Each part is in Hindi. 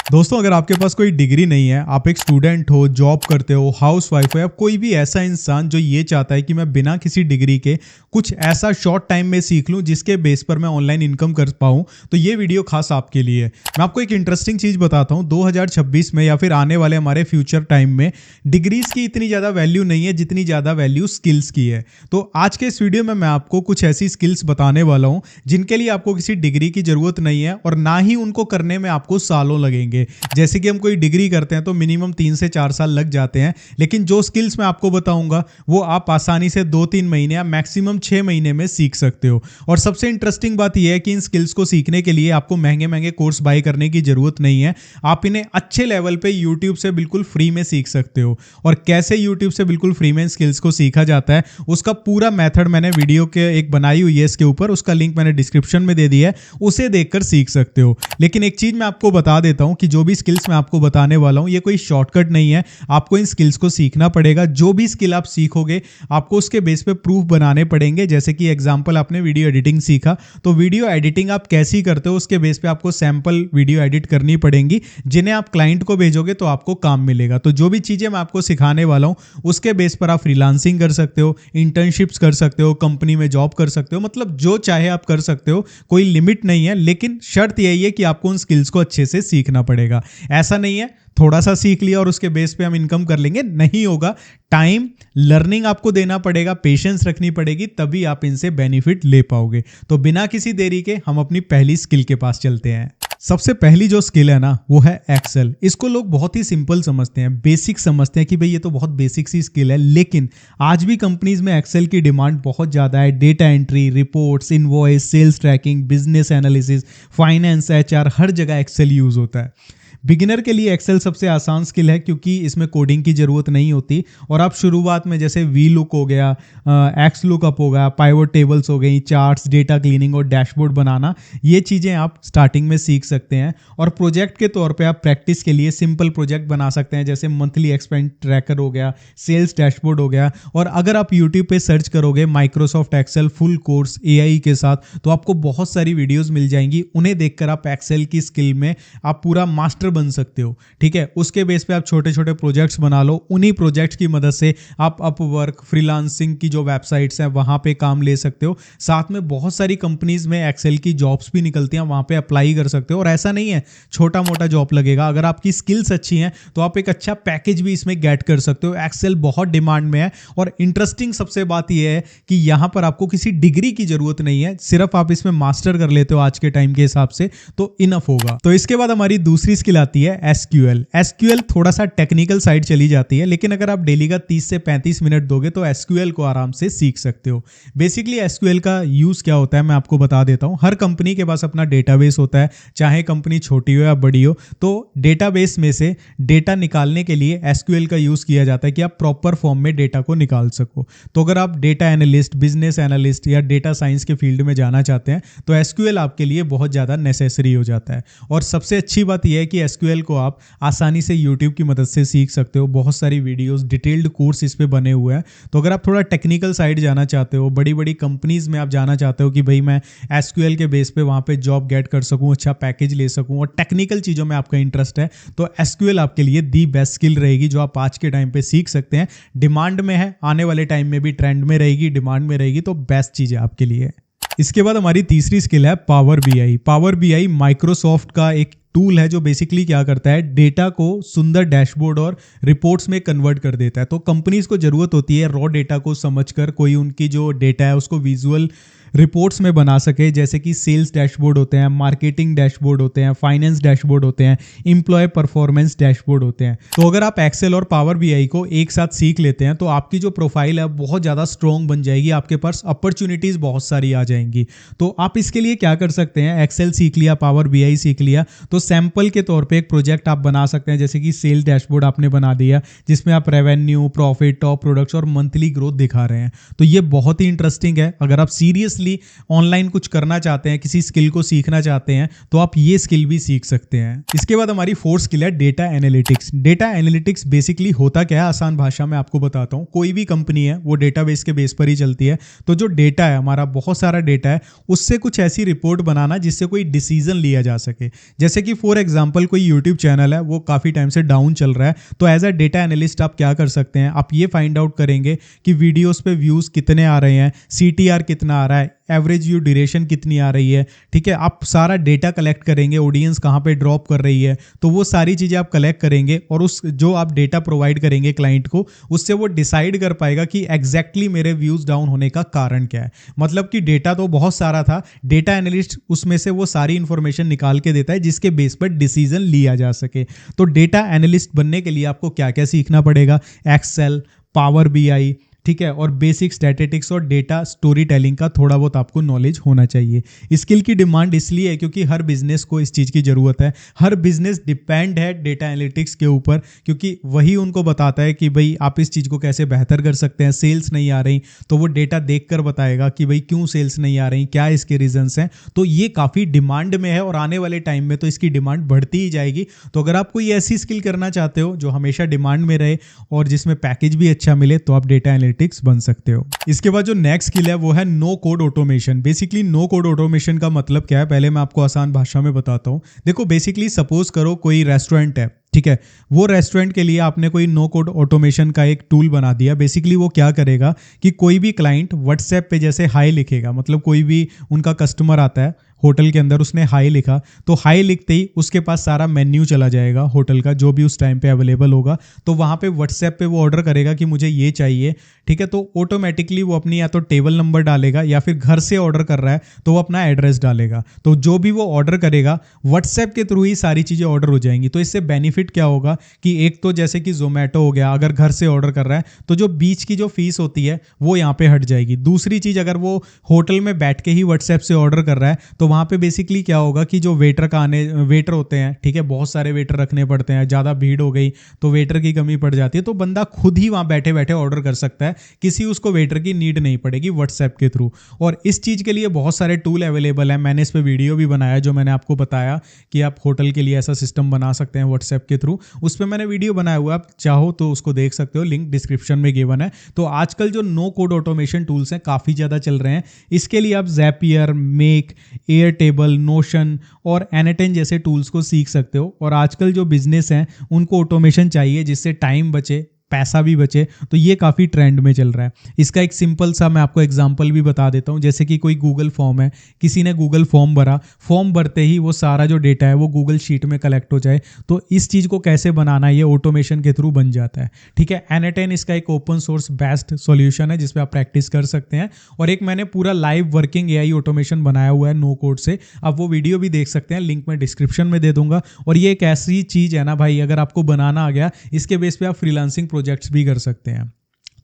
दोस्तों, अगर आपके पास कोई डिग्री नहीं है, आप एक स्टूडेंट हो, जॉब करते हो, हाउसवाइफ हो या कोई भी ऐसा इंसान जो ये चाहता है कि मैं बिना किसी डिग्री के कुछ ऐसा शॉर्ट टाइम में सीख लूं जिसके बेस पर मैं ऑनलाइन इनकम कर पाऊं, तो ये वीडियो खास आपके लिए है। मैं आपको एक इंटरेस्टिंग चीज़ बताता हूं। 2026 में या फिर आने वाले हमारे फ्यूचर टाइम में डिग्रीज की इतनी ज़्यादा वैल्यू नहीं है जितनी ज़्यादा वैल्यू स्किल्स की है। तो आज के इस वीडियो में मैं आपको कुछ ऐसी स्किल्स बताने वाला हूं जिनके लिए आपको किसी डिग्री की ज़रूरत नहीं है और ना ही उनको करने में आपको सालों लगेंगे। जैसे कि हम कोई डिग्री करते हैं तो मिनिमम 3 से 4 साल लग जाते हैं, लेकिन जो स्किल्स मैं आपको बताऊंगा वो आप आसानी से 2-3 महीने या मैक्सिमम 6 महीने में सीख सकते हो। और सबसे इंटरेस्टिंग बात यह है कि इन स्किल्स को सीखने के लिए आपको महंगे महंगे कोर्स बाय करने की जरूरत नहीं है। आप इन्हें अच्छे लेवल पे यूट्यूब से बिल्कुल फ्री में सीख सकते हो। और कैसे यूट्यूब से बिल्कुल फ्री में स्किल्स को सीखा जाता है उसका पूरा मेथड मैंने वीडियो के एक बनाई हुई है इसके ऊपर, उसका लिंक मैंने डिस्क्रिप्शन में दे दिया है, उसे देखकर सीख सकते हो। लेकिन एक चीज मैं आपको बता देता हूं कि जो भी स्किल्स मैं आपको बताने वाला हूं ये कोई शॉर्टकट नहीं है। आपको इन स्किल्स को सीखना पड़ेगा। जो भी स्किल आप सीखोगे आपको उसके बेस पे प्रूफ बनाने पड़ेंगे। जैसे कि एग्जांपल, आपने वीडियो एडिटिंग सीखा तो वीडियो एडिटिंग आप कैसी करते हो उसके बेस पे आपको सैंपल वीडियो एडिट करनी पड़ेंगी, जिन्हें आप क्लाइंट को भेजोगे तो आपको काम मिलेगा। तो जो भी चीजें मैं आपको सिखाने वाला हूं उसके बेस पर आप फ्रीलांसिंग कर सकते हो, इंटर्नशिप्स कर सकते हो, कंपनी में जॉब कर सकते हो, मतलब जो चाहे आप कर सकते हो, कोई लिमिट नहीं है। लेकिन शर्त यही है कि आपको उन स्किल्स को अच्छे से सीखना पड़ेगा। ऐसा नहीं है थोड़ा सा सीख लिया और उसके बेस पे हम इनकम कर लेंगे, नहीं होगा। टाइम, लर्निंग आपको देना पड़ेगा, पेशेंस रखनी पड़ेगी, तभी आप इनसे बेनिफिट ले पाओगे। तो बिना किसी देरी के हम अपनी पहली स्किल के पास चलते हैं। सबसे पहली जो स्किल है ना वो है एक्सेल। इसको लोग बहुत ही सिंपल समझते हैं, बेसिक समझते हैं कि भाई ये तो बहुत बेसिक सी स्किल है, लेकिन आज भी कंपनीज में एक्सेल की डिमांड बहुत ज़्यादा है। Data entry, reports, invoice, sales tracking, business analysis, finance, HR, हर जगह एक्सेल यूज होता है। बिगिनर के लिए एक्सेल सबसे आसान स्किल है क्योंकि इसमें कोडिंग की ज़रूरत नहीं होती और आप शुरुआत में जैसे वी लुक हो गया, एक्स लुकअप हो गया, पाइवट टेबल्स हो गई, चार्ट्स, डेटा क्लीनिंग और डैशबोर्ड बनाना, ये चीज़ें आप स्टार्टिंग में सीख सकते हैं। और प्रोजेक्ट के तौर पे आप प्रैक्टिस के लिए सिंपल प्रोजेक्ट बना सकते हैं, जैसे मंथली एक्सपेंस ट्रैकर हो गया, सेल्स डैशबोर्ड हो गया। और अगर आप यूट्यूब पे सर्च करोगे Microsoft Excel full course AI के साथ, तो आपको बहुत सारी वीडियोज़ मिल जाएंगी। उन्हें देखकर आप एक्सेल की स्किल में आप पूरा मास्टर बन सकते हो। ठीक है, उसके बेस पे आप छोटे छोटे प्रोजेक्ट्स बना लो। उन्हीं प्रोजेक्ट्स की मदद से आप अपवर्क, फ्रीलांसिंग की जो वेबसाइट्स हैं वहां पे काम ले सकते हो। साथ में बहुत सारी कंपनीज में एक्सेल की जॉब्स भी निकलती हैं, वहां पे अप्लाई कर सकते हो। और ऐसा नहीं है छोटा मोटा जॉब लगेगा, अगर आपकी स्किल्स अच्छी हैं तो आप एक अच्छा पैकेज भी इसमें गेट कर सकते हो। एक्सेल बहुत डिमांड में है और इंटरेस्टिंग सबसे बात यह है कि यहां पर आपको किसी डिग्री की जरूरत नहीं है, सिर्फ आप इसमें मास्टर कर लेते हो आज के टाइम के हिसाब से तो इनफ होगा। तो इसके बाद हमारी दूसरी स्किल आती है एसक्यूएल। एसक्यूएल थोड़ा सा टेक्निकल साइड चली जाती है, लेकिन अगर आप डेली का 30 से 35 मिनट दोगे तो एसक्यूएल को आराम से सीख सकते हो। बेसिकली एसक्यूएल का यूज क्या होता है मैं आपको बता देता हूं। हर कंपनी के पास अपना डेटाबेस होता है, चाहे कंपनी छोटी हो या बड़ी हो। तो डेटाबेस में से डेटा निकालने के लिए एसक्यूएल का यूज किया जाता है कि आप प्रॉपर फॉर्म में डेटा को निकाल सको। तो अगर आप डेटा एनालिस्ट, बिजनेस एनालिस्ट या डेटा साइंस के फील्ड में जाना चाहते हैं तो एसक्यूएल आपके लिए बहुत ज़्यादा नेसेसरी हो जाता है। और सबसे अच्छी बात यह है कि एसक्यूएल को आप आसानी से यूट्यूब की मदद से सीख सकते हो। बहुत सारी वीडियोस, डिटेल्ड कोर्स इस पे बने हुए हैं। तो अगर आप थोड़ा टेक्निकल साइड जाना चाहते हो, बड़ी बड़ी कंपनीज में आप जाना चाहते हो कि भाई मैं एसक्यूएल के बेस पे वहाँ पे जॉब गेट कर सकूँ, अच्छा पैकेज ले सकूँ और टेक्निकल चीज़ों में आपका इंटरेस्ट है, तो एसक्यूएल आपके लिए दी बेस्ट स्किल रहेगी जो आप आज के टाइम पे सीख सकते हैं। डिमांड में है, आने वाले टाइम में भी ट्रेंड में रहेगी, डिमांड में रहेगी, तो बेस्ट चीज़ है आपके लिए। इसके बाद हमारी तीसरी स्किल है power BI. Power BI Microsoft का एक टूल है जो बेसिकली क्या करता है, डेटा को सुंदर डैशबोर्ड और रिपोर्ट्स में कन्वर्ट कर देता है। तो कंपनीज को जरूरत होती है रॉ डेटा को समझकर कोई उनकी जो डेटा है उसको विजुअल रिपोर्ट्स में बना सके, जैसे कि सेल्स डैशबोर्ड होते हैं, मार्केटिंग डैशबोर्ड होते हैं, फाइनेंस डैशबोर्ड होते हैं, एम्प्लॉय परफॉर्मेंस डैशबोर्ड होते हैं। तो अगर आप एक्सेल और पावर बीआई को एक साथ सीख लेते हैं तो आपकी जो प्रोफाइल है बहुत ज़्यादा स्ट्रॉन्ग बन जाएगी, आपके पास अपॉर्चुनिटीज़ बहुत सारी आ जाएंगी। तो आप इसके लिए क्या कर सकते हैं, एक्सेल सीख लिया, पावर बीआई सीख लिया, तो सैंपल के तौर पे एक प्रोजेक्ट आप बना सकते हैं। जैसे कि सेल डैशबोर्ड आपने बना दिया जिसमें आप रेवेन्यू, प्रॉफिट, टॉप प्रोडक्ट्स और मंथली ग्रोथ दिखा रहे हैं। तो ये बहुत ही इंटरेस्टिंग है। अगर आप सीरियसली सीरियसली ऑनलाइन कुछ करना चाहते हैं, किसी स्किल को सीखना चाहते हैं, तो आप ये स्किल भी सीख सकते हैं। इसके बाद हमारी फोर्थ स्किल है data analytics. Data analytics basically होता क्या है, आसान भाषा में आपको बताता हूँ। कोई भी कंपनी है वो डेटाबेस के बेस पर ही चलती है। तो जो डेटा है हमारा, बहुत सारा डेटा है, उससे कुछ ऐसी रिपोर्ट बनाना जिससे कोई डिसीजन लिया जा सके। जैसे कि फॉर एग्जांपल कोई यूट्यूब चैनल है, वो काफ़ी टाइम से डाउन चल रहा है, तो एज अ डेटा एनालिस्ट आप क्या कर सकते हैं, आप ये फाइंड आउट करेंगे कि वीडियोस पे व्यूज़ कितने आ रहे हैं, CTR कितना आ रहा है, एवरेज व्यू ड्यूरेशन कितनी आ रही है। ठीक है, आप सारा डेटा कलेक्ट करेंगे, ऑडियंस कहाँ पे ड्रॉप कर रही है, तो वो सारी चीज़ें आप कलेक्ट करेंगे और उस जो आप डेटा प्रोवाइड करेंगे क्लाइंट को, उससे वो डिसाइड कर पाएगा कि एग्जैक्टली मेरे व्यूज़ डाउन होने का कारण क्या है। मतलब कि डेटा तो बहुत सारा था, डेटा एनालिस्ट उसमें से वो सारी इंफॉर्मेशन निकाल के देता है जिसके बेस पर डिसीजन लिया जा सके। तो डेटा एनालिस्ट बनने के लिए आपको क्या क्या सीखना पड़ेगा, एक्सेल, पावर BI, ठीक है, और बेसिक स्टैटिस्टिक्स और डेटा स्टोरी टेलिंग का थोड़ा बहुत आपको नॉलेज होना चाहिए। स्किल की डिमांड इसलिए है क्योंकि हर बिजनेस को इस चीज़ की ज़रूरत है। हर बिजनेस डिपेंड है डेटा एनालिटिक्स के ऊपर, क्योंकि वही उनको बताता है कि भाई आप इस चीज़ को कैसे बेहतर कर सकते हैं। सेल्स नहीं आ रही तो वो डेटा देख कर बताएगा कि भाई क्यों सेल्स नहीं आ रही, क्या इसके रीजंस हैं। तो ये काफ़ी डिमांड में है और आने वाले टाइम में तो इसकी डिमांड बढ़ती ही जाएगी। तो अगर आप कोई ऐसी स्किल करना चाहते हो जो हमेशा डिमांड में रहे और जिसमें पैकेज भी अच्छा मिले, तो आप डेटा एनालिटिक्स बन सकते हो। इसके बाद जो नेक्स्ट स्किल है वो है no code automation. Basically no code automation का मतलब क्या है, पहले मैं आपको आसान भाषा में बताता हूँ। देखो, बेसिकली सपोज करो कोई रेस्टोरेंट है, ठीक है, वो रेस्टोरेंट के लिए आपने कोई नो कोड ऑटोमेशन का एक टूल बना दिया। बेसिकली वो क्या करेगा कि कोई भी क्लाइंट व्हाट्सएप पे जैसे हाई लिखेगा, मतलब कोई भी उनका कस्टमर आता है होटल के अंदर, उसने हाई लिखा, तो हाई लिखते ही उसके पास सारा मेन्यू चला जाएगा होटल का, जो भी उस टाइम पे अवेलेबल होगा। तो वहाँ पे व्हाट्सएप पे वो ऑर्डर करेगा कि मुझे ये चाहिए, ठीक है, तो ऑटोमेटिकली वो अपनी या तो टेबल नंबर डालेगा या फिर घर से ऑर्डर कर रहा है तो वो अपना एड्रेस डालेगा। तो जो भी वो ऑर्डर करेगा व्हाट्सएप के थ्रू ही सारी चीज़ें ऑर्डर हो जाएंगी। तो इससे बेनिफिट क्या होगा कि एक तो जैसे कि जोमेटो हो गया, अगर घर से ऑर्डर कर रहा है तो जो बीच की जो फीस होती है वो यहाँ पे हट जाएगी। दूसरी चीज़, अगर वो होटल में बैठ के ही व्हाट्सएप से ऑर्डर कर रहा है तो वहाँ पे बेसिकली क्या होगा कि जो वेटर होते हैं, ठीक है, बहुत सारे वेटर रखने पड़ते हैं, ज़्यादा भीड़ हो गई तो वेटर की कमी पड़ जाती है, तो बंदा खुद ही वहाँ बैठे बैठे ऑर्डर कर सकता है, किसी उसको वेटर की नीड नहीं पड़ेगी व्हाट्सएप के थ्रू। और इस चीज़ के लिए बहुत सारे टूल अवेलेबल हैं, मैंने इस पर वीडियो भी बनाया जो मैंने आपको बताया कि आप होटल के लिए ऐसा सिस्टम बना सकते हैं व्हाट्सएप के थ्रू। उस पर मैंने वीडियो बनाया हुआ है, आप चाहो तो उसको देख सकते हो, लिंक डिस्क्रिप्शन में गिवन है। तो आजकल जो नो कोड ऑटोमेशन टूल्स हैं काफ़ी ज़्यादा चल रहे हैं। इसके लिए आप ज़ैपियर, मेक, एयरटेबल, नोशन और एनाटेन जैसे टूल्स को सीख सकते हो। और आजकल जो बिजनेस हैं उनको ऑटोमेशन चाहिए जिससे टाइम बचे, पैसा भी बचे, तो ये काफ़ी ट्रेंड में चल रहा है। इसका एक सिंपल सा मैं आपको एग्जांपल भी बता देता हूँ। जैसे कि कोई गूगल फॉर्म है, किसी ने गूगल फॉर्म भरा, फॉर्म भरते ही वो सारा जो डेटा है वो गूगल शीट में कलेक्ट हो जाए, तो इस चीज़ को कैसे बनाना है, ये ऑटोमेशन के थ्रू बन जाता है। ठीक है, एनाटेन इसका एक ओपन सोर्स बेस्ट सॉल्यूशन है जिसपे आप प्रैक्टिस कर सकते हैं। और एक मैंने पूरा लाइव वर्किंग AI ऑटोमेशन बनाया हुआ है नो कोड से, आप वो वीडियो भी देख सकते हैं, लिंक मैं डिस्क्रिप्शन में दे दूंगा। और ये एक ऐसी चीज़ है ना भाई, अगर आपको बनाना आ गया, इसके बेस पे आप फ्रीलांसिंग प्रोजेक्ट्स भी कर सकते हैं।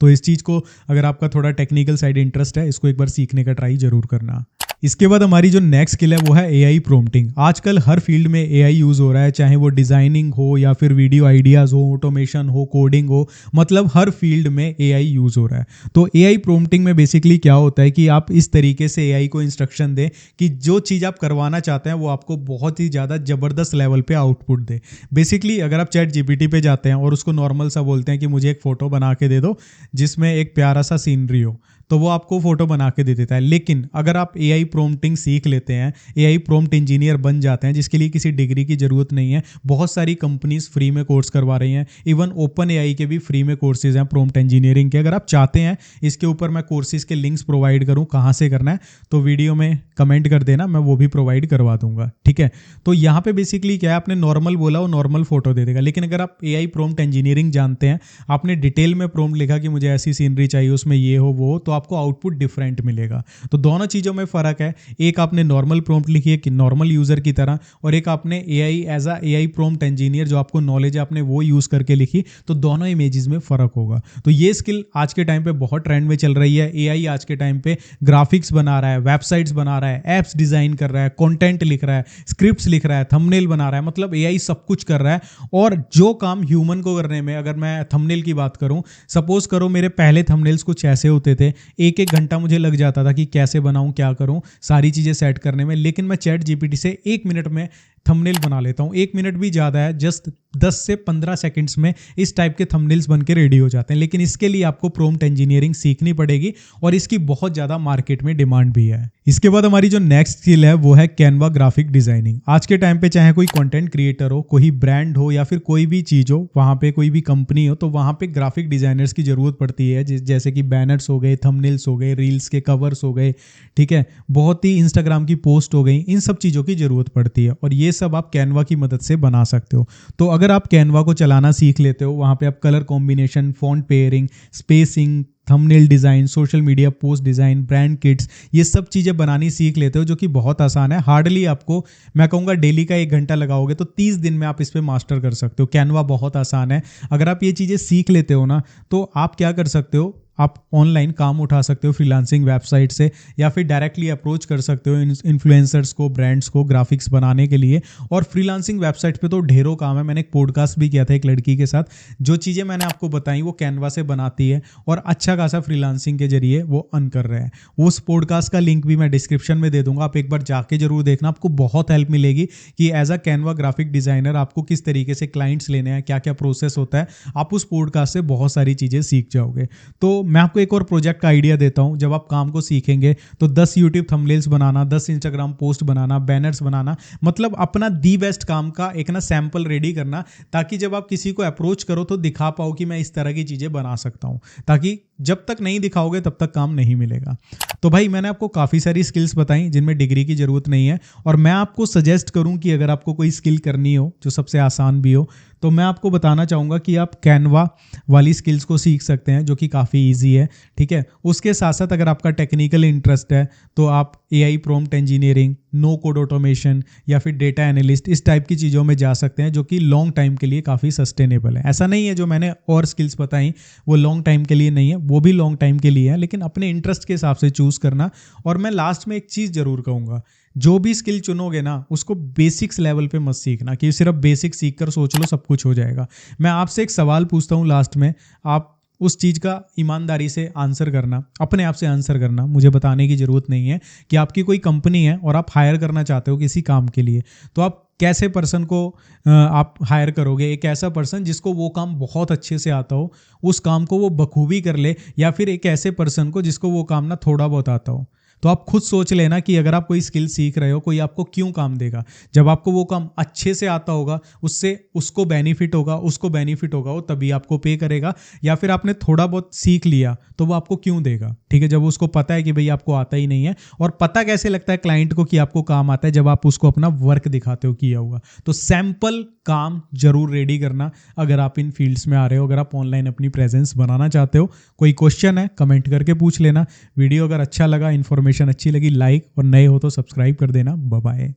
तो इस चीज़ को, अगर आपका थोड़ा टेक्निकल साइड इंटरेस्ट है, इसको एक बार सीखने का ट्राई जरूर करना। इसके बाद हमारी जो नेक्स्ट स्किल है वो है AI प्रॉम्प्टिंग। आजकल हर फील्ड में AI यूज़ हो रहा है, चाहे वो डिज़ाइनिंग हो या फिर वीडियो आइडियाज़ हो, ऑटोमेशन हो, कोडिंग हो, मतलब हर फील्ड में AI यूज़ हो रहा है। तो AI प्रॉम्प्टिंग में बेसिकली क्या होता है कि आप इस तरीके से AI को इंस्ट्रक्शन दें कि जो चीज़ आप करवाना चाहते हैं वो आपको बहुत ही ज़्यादा ज़बरदस्त लेवल पे आउटपुट दे। बेसिकली अगर आप ChatGPT पे जाते हैं और उसको नॉर्मल सा बोलते हैं कि मुझे एक फ़ोटो बना के दे दो जिसमें एक प्यारा सा सीनरी हो, तो वो आपको फोटो बना के दे देता है। लेकिन अगर आप AI प्रॉम्प्टिंग सीख लेते हैं, AI प्रॉम्प्ट इंजीनियर बन जाते हैं, जिसके लिए किसी डिग्री की ज़रूरत नहीं है, बहुत सारी कंपनीज फ्री में कोर्स करवा रही हैं, इवन ओपन AI के भी फ्री में कोर्सेज हैं प्रॉम्प्ट इंजीनियरिंग के। अगर आप चाहते हैं इसके ऊपर मैं कोर्सेज के लिंक्स प्रोवाइड करूँ, कहाँ से करना है तो वीडियो में कमेंट कर देना, मैं वो भी प्रोवाइड करवा दूंगा। ठीक है, तो यहाँ पे बेसिकली क्या है, आपने नॉर्मल बोला वो नॉर्मल फोटो दे देगा। लेकिन अगर आप AI प्रॉम्प्ट इंजीनियरिंग जानते हैं, आपने डिटेल में प्रॉम्प्ट लिखा कि मुझे ऐसी सीनरी चाहिए, उसमें ये हो वो हो, तो आपको आउटपुट डिफरेंट मिलेगा। तो दोनों चीज़ों में फ़र्क है, एक आपने नॉर्मल प्रॉम्प्ट लिखी है कि नॉर्मल यूज़र की तरह, और एक आपने AI as a AI prompt engineer जो आपको नॉलेज है आपने वो यूज़ करके लिखी, तो दोनों इमेजेस में फ़र्क होगा। तो ये स्किल आज के टाइम पे बहुत ट्रेंड में चल रही है। AI आज के टाइम पे ग्राफिक्स बना रहा है, वेबसाइट्स बना रहा है, ऐप्स डिज़ाइन कर रहा है, कंटेंट लिख रहा है, स्क्रिप्ट्स लिख रहा है, थंबनेल बना रहा है, मतलब AI सब कुछ कर रहा है। और जो काम ह्यूमन को करने में, अगर मैं थंबनेल की बात करूं, सपोज करो मेरे पहले थंबनेल्स कुछ ऐसे होते थे, एक एक घंटा मुझे लग जाता था कि कैसे बनाऊं, क्या करूं, सारी चीज़ें सेट करने में। लेकिन मैं चैट जीपीटी से 1 मिनट में थंबनेल बना लेता हूँ। 1 मिनट भी ज़्यादा है, जस्ट 10 से 15 सेकंड्स में इस टाइप के थंबनेल्स बन के रेडी हो जाते हैं। लेकिन इसके लिए आपको प्रॉम्प्ट इंजीनियरिंग सीखनी पड़ेगी और इसकी बहुत ज़्यादा मार्केट में डिमांड भी है। इसके बाद हमारी जो नेक्स्ट स्किल है वो है कैनवा ग्राफिक डिजाइनिंग। आज के टाइम पे चाहे कोई कंटेंट क्रिएटर हो, कोई ब्रांड हो या फिर कोई भी चीज़ हो, वहाँ पे कोई भी कंपनी हो, तो वहाँ पे ग्राफिक डिजाइनर्स की ज़रूरत पड़ती है। जैसे कि बैनर्स हो गए, थंबनेल्स हो गए, रील्स के कवर्स हो गए, ठीक है, बहुत ही इंस्टाग्राम की पोस्ट हो गई, इन सब चीज़ों की ज़रूरत पड़ती है और ये सब आप कैनवा की मदद से बना सकते हो। तो अगर आप कैनवा को चलाना सीख लेते हो, वहाँ पे आप colour combination, font pairing, spacing, thumbnail design, social media post design, brand kits, ये सब चीज़ें बनानी सीख लेते हो, जो कि बहुत आसान है। हार्डली आपको, मैं कहूँगा डेली का 1 घंटा लगाओगे तो 30 दिन में आप इस पर मास्टर कर सकते हो। कैनवा बहुत आसान है। अगर आप ये चीज़ें सीख लेते हो ना, तो आप क्या कर सकते हो, आप ऑनलाइन काम उठा सकते हो फ्रीलांसिंग वेबसाइट से, या फिर डायरेक्टली अप्रोच कर सकते हो इन्फ्लुएंसर्स को, ब्रांड्स को ग्राफिक्स बनाने के लिए। और फ्रीलांसिंग वेबसाइट पे तो ढेरों काम है। मैंने एक पॉडकास्ट भी किया था एक लड़की के साथ, जो चीज़ें मैंने आपको बताई वो कैनवा से बनाती है और अच्छा खासा फ्रीलांसिंग के जरिए वो अर्न कर रहे हैं। उस पॉडकास्ट का लिंक भी मैं डिस्क्रिप्शन में दे दूंगा, आप एक बार जाके जरूर देखना, आपको बहुत हेल्प मिलेगी कि as a Canva graphic designer आपको किस तरीके से क्लाइंट्स लेने हैं, क्या क्या प्रोसेस होता है। आप उस पॉडकास्ट से बहुत सारी चीज़ें सीख जाओगे। तो मैं आपको एक और प्रोजेक्ट का आइडिया देता हूं। जब आप काम को सीखेंगे तो 10 यूट्यूब थंबनेल्स बनाना, 10 इंस्टाग्राम पोस्ट बनाना, बैनर्स बनाना, मतलब अपना दी बेस्ट काम का एक ना सैंपल रेडी करना, ताकि जब आप किसी को अप्रोच करो तो दिखा पाओ कि मैं इस तरह की चीज़ें बना सकता हूं। ताकि जब तक नहीं दिखाओगे तब तक काम नहीं मिलेगा। तो भाई मैंने आपको काफ़ी सारी स्किल्स बताई जिनमें डिग्री की ज़रूरत नहीं है, और मैं आपको सजेस्ट करूं कि अगर आपको कोई स्किल करनी हो जो सबसे आसान भी हो, तो मैं आपको बताना चाहूँगा कि आप कैनवा वाली स्किल्स को सीख सकते हैं, जो कि काफ़ी ईजी है, ठीक है। उसके साथ साथ अगर आपका टेक्निकल इंटरेस्ट है तो आप AI prompt engineering, no code automation या फिर डेटा एनालिस्ट, इस टाइप की चीज़ों में जा सकते हैं, जो कि लॉन्ग टाइम के लिए काफ़ी सस्टेनेबल है। ऐसा नहीं है जो मैंने और स्किल्स बताई वो लॉन्ग टाइम के लिए नहीं है, वो भी लॉन्ग टाइम के लिए है, लेकिन अपने इंटरेस्ट के हिसाब से चूज़ करना। और मैं लास्ट में एक चीज़ ज़रूर कहूँगा, जो भी स्किल चुनोगे ना उसको बेसिक्स लेवल पे मत सीखना कि सिर्फ बेसिक सीख कर सोच लो सब कुछ हो जाएगा। मैं आपसे एक सवाल पूछता हूँ लास्ट में, आप उस चीज़ का ईमानदारी से आंसर करना, अपने आप से आंसर करना। मुझे बताने की ज़रूरत नहीं है कि आपकी कोई कंपनी है और आप हायर करना चाहते हो किसी काम के लिए, तो आप कैसे पर्सन को आप हायर करोगे? एक ऐसा पर्सन जिसको वो काम बहुत अच्छे से आता हो, उस काम को वो बखूबी कर ले, या फिर एक ऐसे पर्सन को जिसको वो काम ना थोड़ा बहुत आता हो? तो आप खुद सोच लेना कि अगर आप कोई स्किल सीख रहे हो, कोई आपको क्यों काम देगा? जब आपको वो काम अच्छे से आता होगा, उससे उसको बेनिफिट होगा, उसको बेनिफिट होगा, वो तभी आपको पे करेगा। या फिर आपने थोड़ा बहुत सीख लिया तो वो आपको क्यों देगा? ठीक है, जब उसको पता है कि भाई आपको आता ही नहीं है। और पता कैसे लगता है क्लाइंट को कि आपको काम आता है? जब आप उसको अपना वर्क दिखाते हो किया हुआ। तो सैंपल काम जरूर रेडी करना अगर आप इन फील्ड्स में आ रहे हो, अगर आप ऑनलाइन अपनी प्रेजेंस बनाना चाहते हो। कोई क्वेश्चन है कमेंट करके पूछ लेना। वीडियो अगर अच्छा लगा, इन्फॉर्मेशन अच्छी लगी, लाइक, और नए हो तो सब्सक्राइब कर देना। Bye bye.